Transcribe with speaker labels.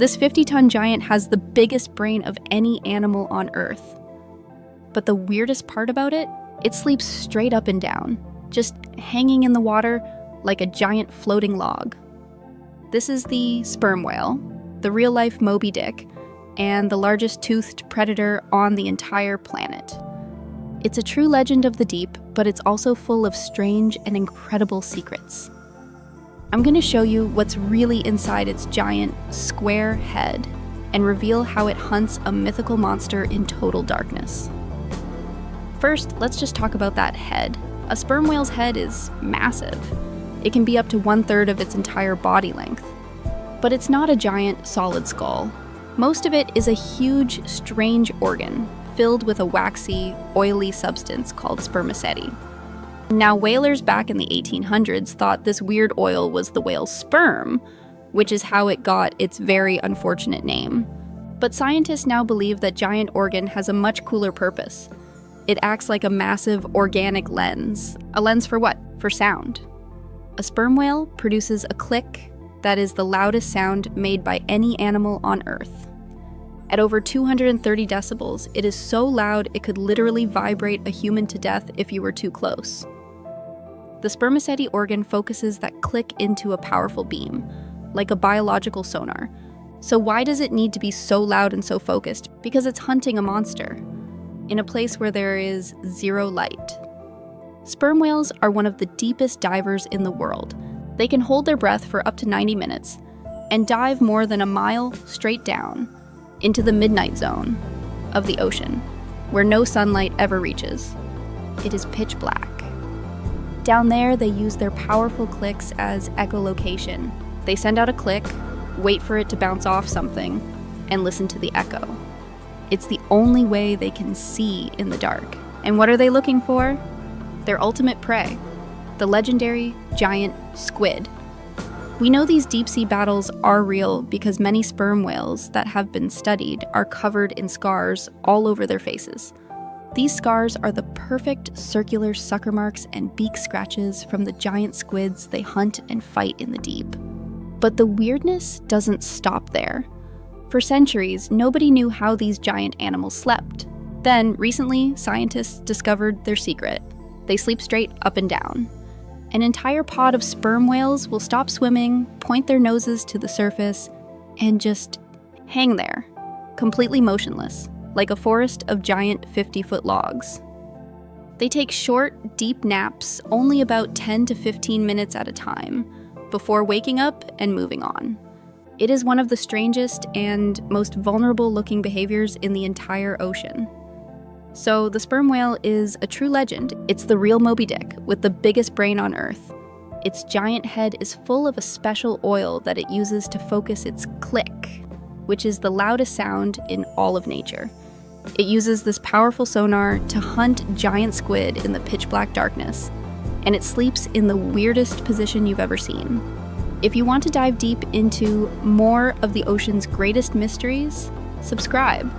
Speaker 1: This 50-ton giant has the biggest brain of any animal on Earth. But the weirdest part about it, it sleeps straight up and down, just hanging in the water like a giant floating log. This is the sperm whale, the real-life Moby Dick, and the largest toothed predator on the entire planet. It's a true legend of the deep, but it's also full of strange and incredible secrets. I'm going to show you what's really inside its giant, square head and reveal how it hunts a mythical monster in total darkness. First, let's just talk about that head. A sperm whale's head is massive. It can be up to 1/3 of its entire body length. But it's not a giant, solid skull. Most of it is a huge, strange organ filled with a waxy, oily substance called spermaceti. Now, whalers back in the 1800s thought this weird oil was the whale's sperm, which is how it got its very unfortunate name. But scientists now believe that giant organ has a much cooler purpose. It acts like a massive organic lens. A lens for what? For sound. A sperm whale produces a click that is the loudest sound made by any animal on Earth. At over 230 decibels, it is so loud it could literally vibrate a human to death if you were too close. The spermaceti organ focuses that click into a powerful beam, like a biological sonar. So why does it need to be so loud and so focused? Because it's hunting a monster, in a place where there is zero light. Sperm whales are one of the deepest divers in the world. They can hold their breath for up to 90 minutes and dive more than a mile straight down into the midnight zone of the ocean, where no sunlight ever reaches. It is pitch black. Down there, they use their powerful clicks as echolocation. They send out a click, wait for it to bounce off something, and listen to the echo. It's the only way they can see in the dark. And what are they looking for? Their ultimate prey, the legendary giant squid. We know these deep-sea battles are real because many sperm whales that have been studied are covered in scars all over their faces. These scars are the perfect circular sucker marks and beak scratches from the giant squids they hunt and fight in the deep. But the weirdness doesn't stop there. For centuries, nobody knew how these giant animals slept. Then, recently, scientists discovered their secret. They sleep straight up and down. An entire pod of sperm whales will stop swimming, point their noses to the surface, and just hang there, completely motionless, like a forest of giant 50-foot logs. They take short, deep naps, only about 10 to 15 minutes at a time, before waking up and moving on. It is one of the strangest and most vulnerable-looking behaviors in the entire ocean. So the sperm whale is a true legend. It's the real Moby Dick, with the biggest brain on Earth. Its giant head is full of a special oil that it uses to focus its click, which is the loudest sound in all of nature. It uses this powerful sonar to hunt giant squid in the pitch-black darkness, and it sleeps in the weirdest position you've ever seen. If you want to dive deep into more of the ocean's greatest mysteries, subscribe.